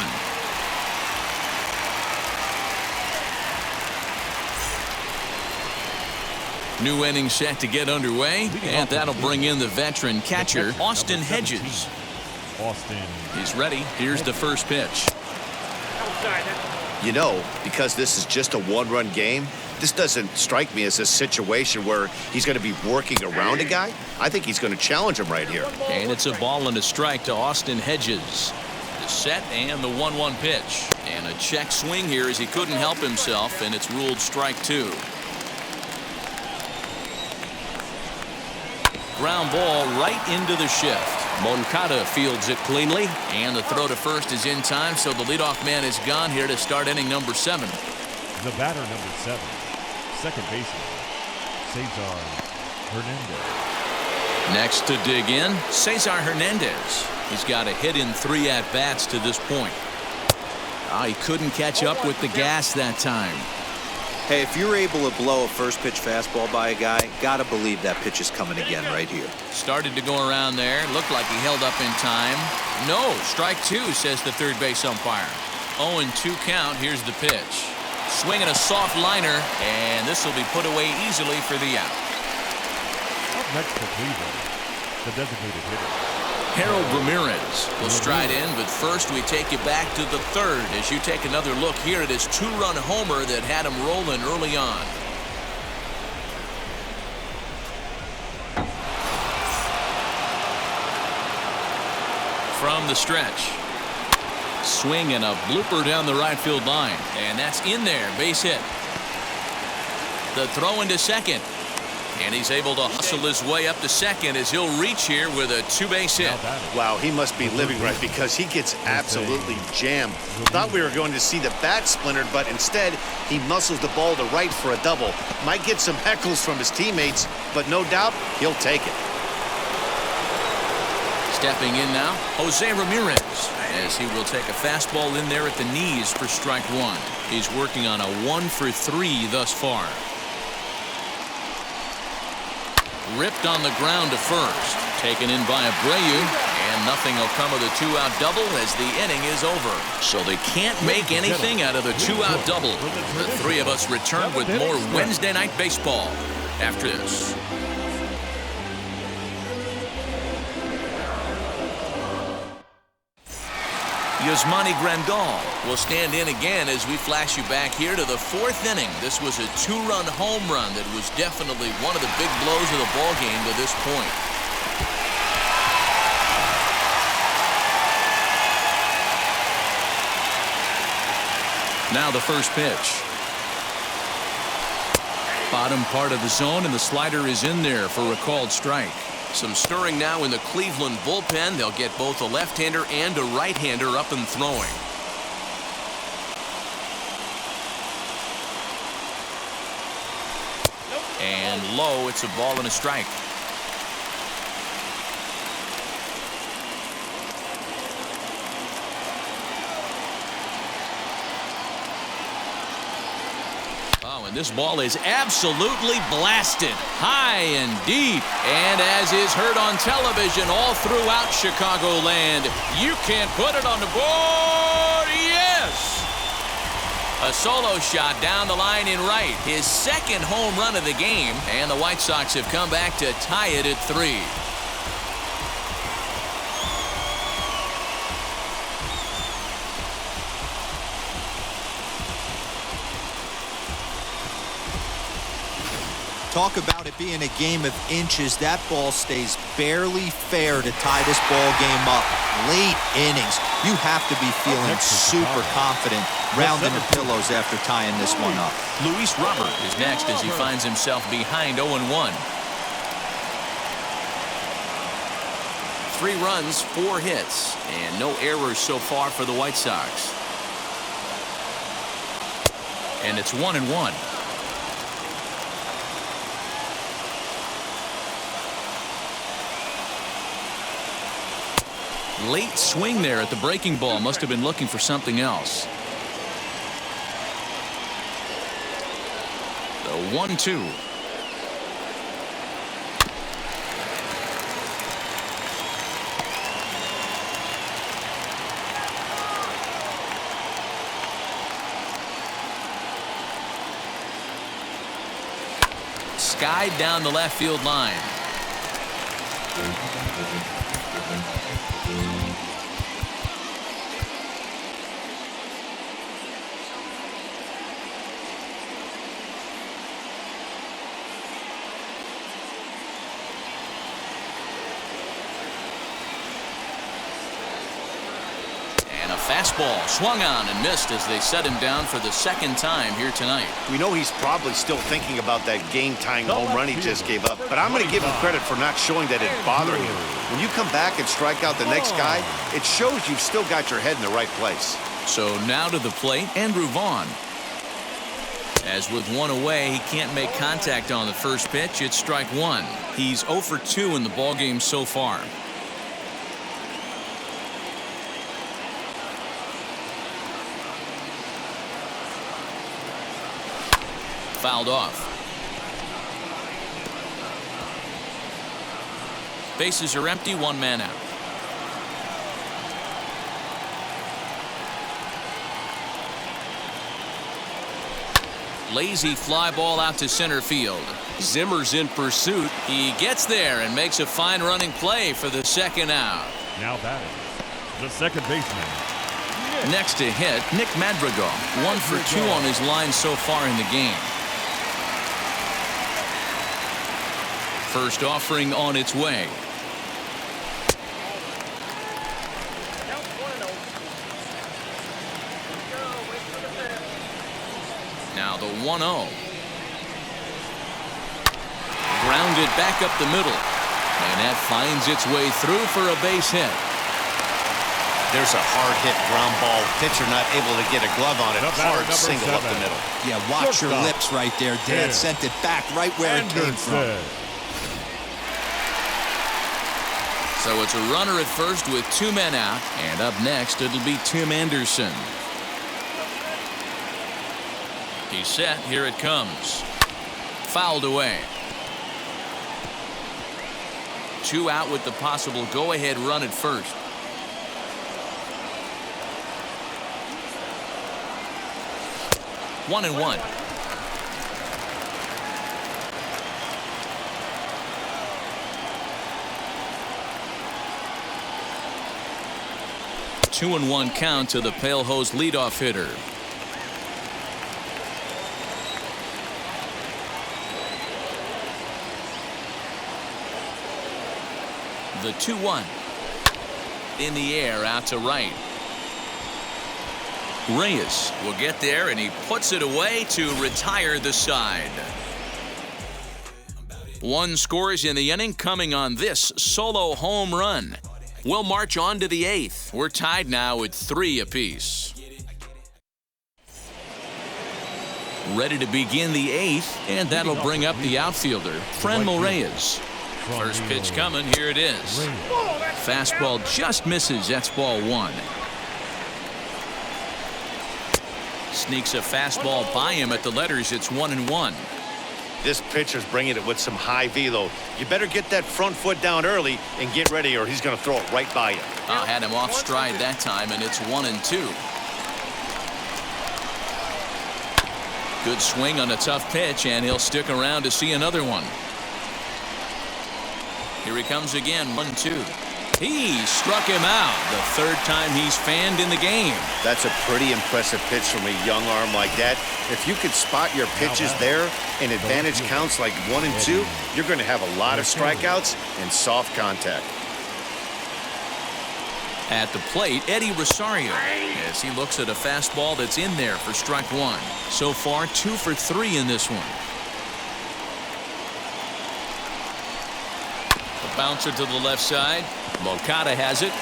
New inning set to get underway, and that'll bring in the veteran catcher, Austin Hedges. He's ready. Here's the first pitch. You know, because this is just a 1-run game, this doesn't strike me as a situation where he's going to be working around a guy. I think he's going to challenge him right here. And it's a ball and a strike to Austin Hedges. The set and the 1-1 pitch. And a check swing here as he couldn't help himself, and it's ruled strike 2. Ground ball right into the shift. Moncada fields it cleanly, and the throw to first is in time, so the leadoff man is gone here to start inning number 7. The batter number 7, second baseman, Cesar Hernandez. Next to dig in, Cesar Hernandez. He's got a hit in 3 at-bats to this point. He couldn't catch up with the gas that time. Hey, if you're able to blow a first pitch fastball by a guy, gotta believe that pitch is coming again right here. Started to go around there. Looked like he held up in time. No, strike 2, says the third base umpire. 0-2 count. Here's the pitch. Swinging a soft liner, and this will be put away easily for the out. Up next to Cleveland, the designated hitter, Harold Ramirez will stride in, but first we take you back to the 3rd as you take another look here at his 2-run homer that had him rolling early on. From the stretch. Swing and a blooper down the right field line. And that's in there. Base hit. The throw into second. And he's able to hustle his way up to second as he'll reach here with a two-base hit. Wow, he must be living right because he gets absolutely jammed. Thought we were going to see the bat splintered, but instead he muscles the ball to right for a double. Might get some heckles from his teammates, but no doubt he'll take it. Stepping in now, Jose Ramirez, as he will take a fastball in there at the knees for strike one. He's working on a 1-for-3 thus far. Ripped on the ground to first. Taken in by Abreu, and nothing will come of the two-out double as the inning is over. So they can't make anything out of the two-out double. The three of us return with more Wednesday Night Baseball after this. Yasmani Grandal will stand in again as we flash you back here to the fourth inning. This was a two-run home run that was definitely one of the big blows of the ball game to this point. Now the first pitch. Bottom part of the zone, and the slider is in there for a called strike. Some stirring now in the Cleveland bullpen. They'll get both a left-hander and a right-hander up and throwing. And low, it's a ball and a strike. And this ball is absolutely blasted high and deep. And as is heard on television all throughout Chicagoland, you can't put it on the board. Yes! A solo shot down the line in right. His second home run of the game. And the White Sox have come back to tie it at 3. Talk about it being a game of inches. That ball stays barely fair to tie this ball game up. Late innings. You have to be feeling super confident, rounding the pillows after tying this one up. Luis Robert is next as he finds himself behind 0-1. 3 runs, 4 hits, and no errors so far for the White Sox. And it's 1-1. Late swing there at the breaking ball. Must have been looking for something else. The 1-2. Skied down the left field line. Fastball swung on and missed as they set him down for the second time here tonight. We know he's probably still thinking about that game-tying home run he just gave up, but I'm going to give him credit for not showing that it's bothering him. When you come back and strike out the next guy, it shows you've still got your head in the right place. So now to the plate, Andrew Vaughn. As with one away, he can't make contact on the first pitch. It's strike one. He's 0 for 2 in the ballgame so far. Fouled off. Bases are empty, 1 man out. Lazy fly ball out to center field. Zimmer's in pursuit. He gets there and makes a fine running play for the second out. Now batting, the second baseman. Next to hit, Nick Madrigal. 1 for 2 on his line so far in the game. First offering on its way. 1-0. Grounded back up the middle. And that finds its way through for a base hit. There's a hard hit ground ball. Pitcher not able to get a glove on it. Hard single up the middle. Yeah, watch your lips right there. Dad sent it back right where it came from. So it's a runner at first with 2 men out. And up next, it'll be Tim Anderson. He's set. Here it comes. Fouled away. 2 out with the possible go-ahead run at first. One and one. Two and one count to the Pale Hose leadoff hitter. The 2-1 in the air out to right. Reyes will get there, and he puts it away to retire the side. 1 scores in the inning coming on this solo home run. We'll march on to the 8th. We're tied now at 3 apiece. Ready to begin the 8th, and that'll bring up the outfielder, Franmil Reyes. First pitch coming. Here it is. Fastball just misses. That's ball 1. Sneaks a fastball by him at the letters. It's 1-1. This pitcher's bringing it with some high velo. You better get that front foot down early and get ready, or he's going to throw it right by you. Had him off stride that time, and it's 1-2. Good swing on a tough pitch, and he'll stick around to see another one. Here he comes again, 1-2. He struck him out. The 3rd time he's fanned in the game. That's a pretty impressive pitch from a young arm like that. If you could spot your pitches there and advantage counts like 1 and 2, you're going to have a lot of strikeouts and soft contact. At the plate, Eddie Rosario, as he looks at a fastball that's in there for strike 1. So far, 2 for 3 in this one. A bouncer to the left side. Moncada has it.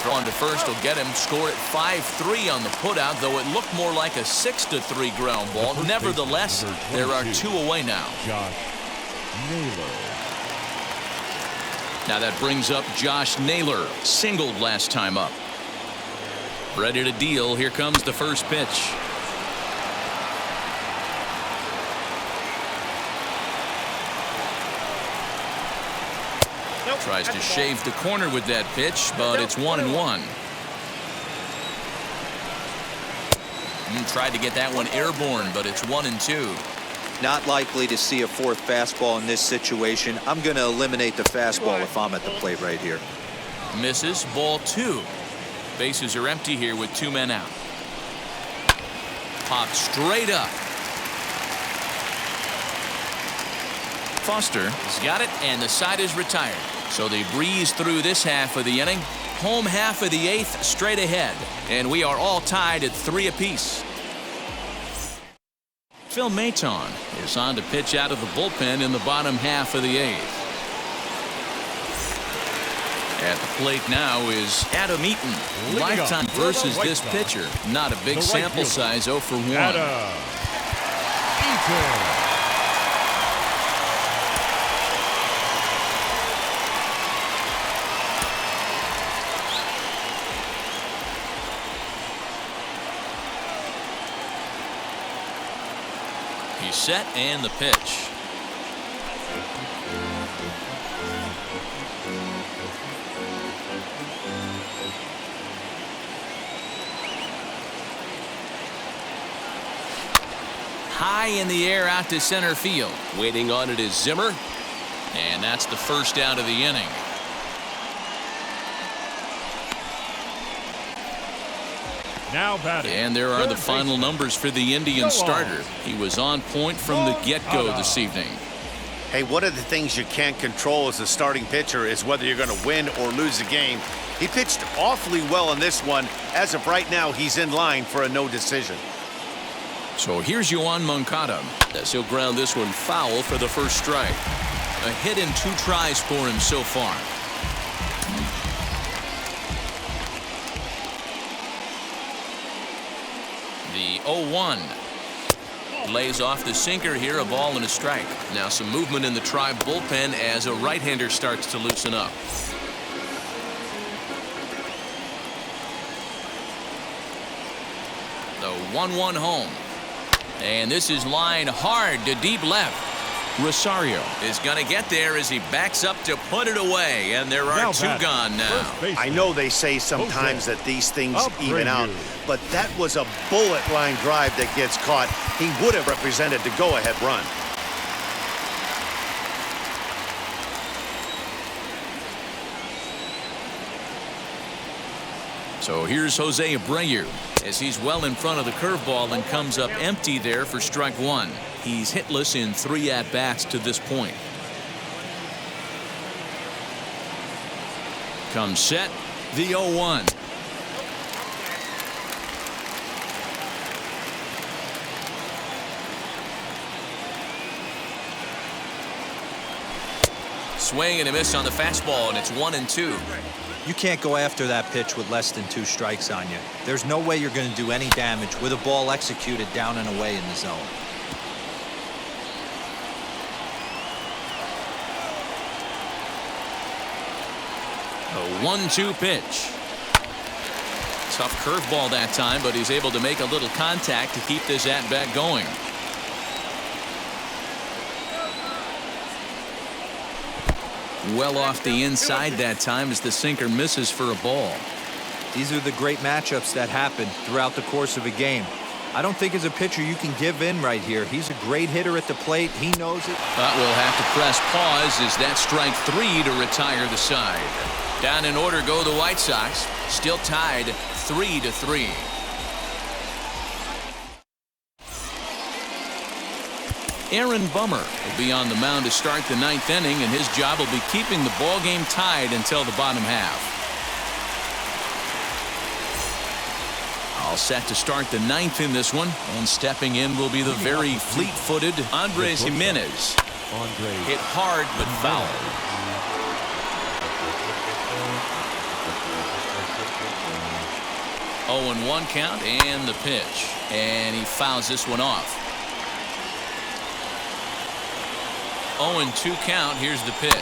Throw on to first will get him. Score at 5-3 on the putout, though it looked more like a 6-3 ground ball. Nevertheless, there are 2 away now. Josh Naylor. Now that brings up Josh Naylor. Singled last time up. Ready to deal. Here comes the first pitch. Tries to shave the corner with that pitch, but it's 1-1. Tried to get that one airborne, but it's 1-2. Not likely to see a 4th fastball in this situation. I'm going to eliminate the fastball if I'm at the plate right here. Misses, ball 2. Bases are empty here with 2 men out. Popped straight up. Foster has got it, and the side is retired. So they breeze through this half of the inning. Home half of the 8th straight ahead. And we are all tied at 3 apiece. Phil Maton is on to pitch out of the bullpen in the bottom half of the 8th. At the plate now is Adam Eaton. Lifetime versus this pitcher. Not a big sample size, 0 for 1. Adam Eaton. He's set, and the pitch. High in the air out to center field. Waiting on it is Zimmer, and that's the first out of the inning. Now batting. And there are the final numbers for the Indian starter. He was on point from the get-go this evening. Hey, one of the things you can't control as a starting pitcher is whether you're going to win or lose a game. He pitched awfully well in this one. As of right now, he's in line for a no decision. So here's Yoan Moncada. As he'll ground this one foul for the first strike. A hit in 2 tries for him so far. The 0-1. Lays off the sinker here, a ball and a strike. Now some movement in the Tribe bullpen as a right-hander starts to loosen up. The 1-1 home. And this is line hard to deep left. Rosario is going to get there as he backs up to put it away, and there are Now 2 gone now. I know they say sometimes that these things even out, but that was a bullet line drive that gets caught. He would have represented the go-ahead run. So here's Jose Abreu as he's well in front of the curveball and comes up empty there for strike 1. He's hitless in 3 at-bats to this point. Comes set, the 0-1. Swing and a miss on the fastball, and it's 1-2. You can't go after that pitch with less than 2 strikes on you. There's no way you're going to do any damage with a ball executed down and away in the zone. A 1-2 pitch. Tough curveball that time, but he's able to make a little contact to keep this at-bat going. Well off the inside that time as the sinker misses for a ball. These are the great matchups that happen throughout the course of a game. I don't think as a pitcher you can give in right here. He's a great hitter at the plate. He knows it. But we'll have to press pause as that strike 3 to retire the side. Down in order go the White Sox. Still tied 3-3. Aaron Bummer will be on the mound to start the 9th inning, and his job will be keeping the ball game tied until the bottom half. All set to start the 9th in this one, and stepping in will be the very fleet-footed Andres Jimenez. Hit hard but foul. 0-1 count and the pitch, and he fouls this one off. 0-2 count. Here's the pitch.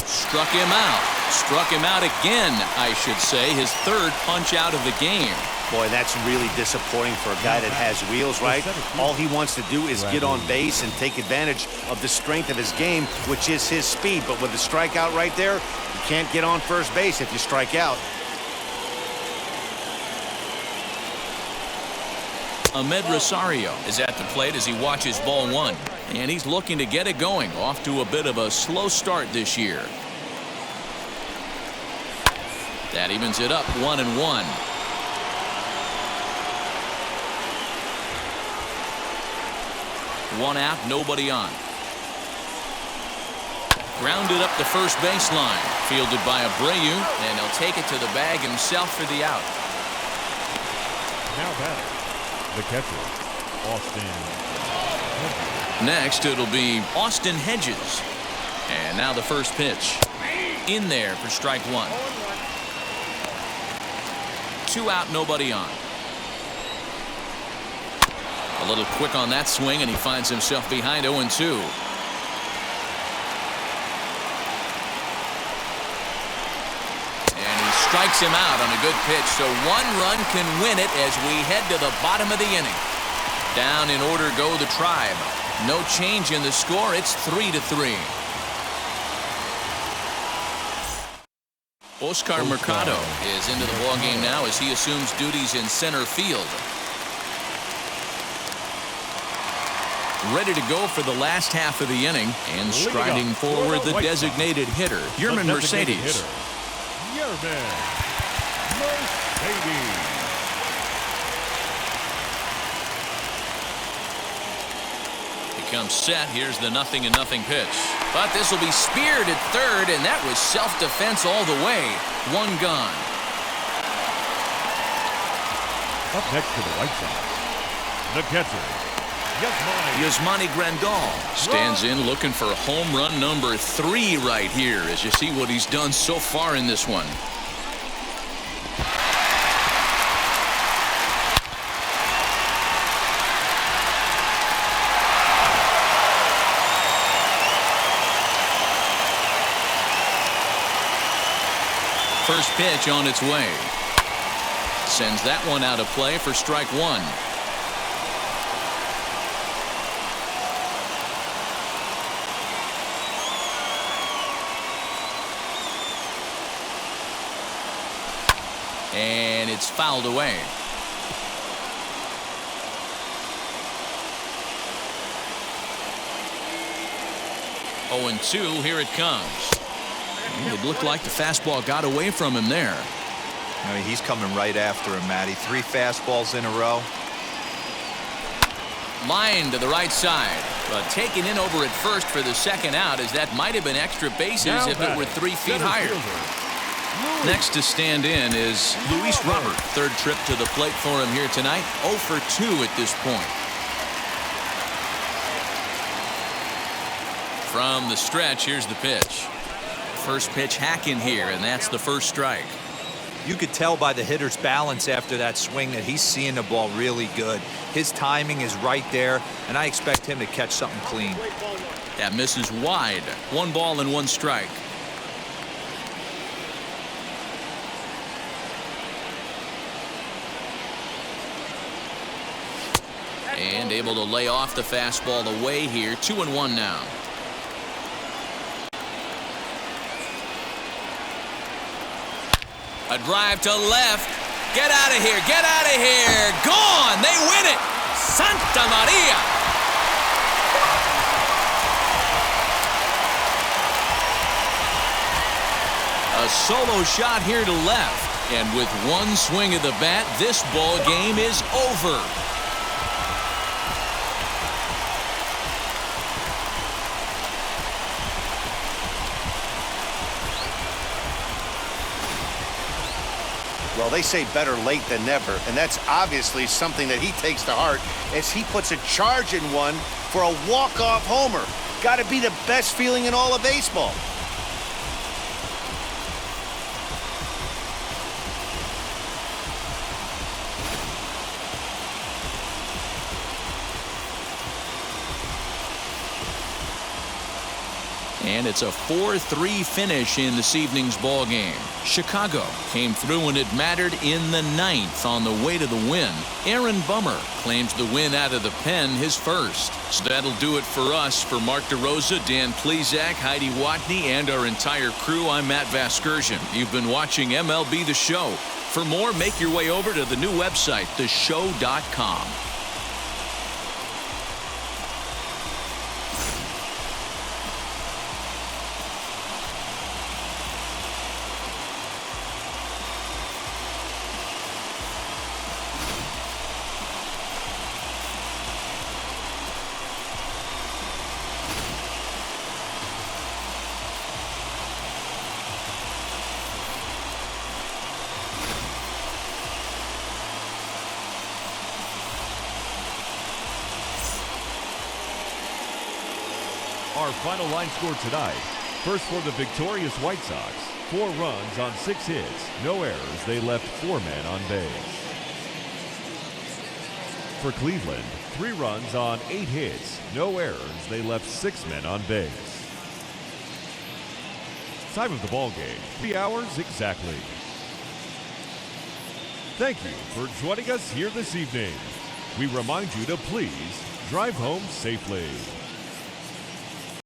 Struck him out. Struck him out again, I should say. His 3rd punch out of the game. Boy, that's really disappointing for a guy that has wheels, right? All he wants to do is get on base and take advantage of the strength of his game, which is his speed. But with the strikeout right there, you can't get on first base if you strike out. Ahmed Rosario is at the plate as he watches ball 1. And he's looking to get it going. Off to a bit of a slow start this year. That evens it up 1-1. One out, nobody on. Grounded up the first baseline. Fielded by Abreu, and he'll take it to the bag himself for the out. Now batting, the catcher, Austin. Next, it'll be Austin Hedges. And now the first pitch. In there for strike 1. 2 out, nobody on. A little quick on that swing, and he finds himself behind 0-2. And he strikes him out on a good pitch, so 1 run can win it as we head to the bottom of the inning. Down in order go the Tribe. No change in the score. It's 3-3. Oscar Mercado is into the ballgame now as he assumes duties in center field. Ready to go for the last half of the inning, and striding forward the designated hitter, Yerman Mercedes. Yerman Mercedes. The comes set. Here's the 0-0 pitch. But this will be speared at third, and that was self-defense all the way. One gone. Up next to the White Sox, the catcher, Yasmani Grandal stands in looking for home run number 3 right here as you see what he's done so far in this one. First pitch on its way. Sends that one out of play for strike 1. And it's fouled away. Oh, and 2, here it comes. It looked like the fastball got away from him there. I mean, he's coming right after him, Matty. 3 fastballs in a row. Line to the right side, but taken in over at first for the second out, as that might have been extra bases if it were 3 feet higher. Next to stand in is Luis Robert. Third trip to the plate for him here tonight. 0 for 2 at this point. From the stretch, here's the pitch. First pitch hacking here, and that's the first strike. You could tell by the hitter's balance after that swing that he's seeing the ball really good. His timing is right there, and I expect him to catch something clean. That misses wide. 1 ball and 1 strike. And able to lay off the fastball away here. 2-1 now. A drive to left. Get out of here. Get out of here. Gone. They win it. Santa Maria. A solo shot here to left. And with 1 swing of the bat, this ball game is over. Well, they say better late than never, and that's obviously something that he takes to heart as he puts a charge in one for a walk-off homer. Got to be the best feeling in all of baseball. And it's a 4-3 finish in this evening's ball game. Chicago came through when it mattered in the 9th on the way to the win. Aaron Bummer claims the win out of the pen, his first. So that'll do it for us. For Mark DeRosa, Dan Plezak, Heidi Watney, and our entire crew, I'm Matt Vasgersian. You've been watching MLB The Show. For more, make your way over to the new website, theshow.com. Our final line score tonight. First for the victorious White Sox. 4 runs on 6 hits. No errors. They left 4 men on base. For Cleveland, 3 runs on 8 hits. No errors. They left 6 men on base. Time of the ball game, 3 hours exactly. Thank you for joining us here this evening. We remind you to please drive home safely.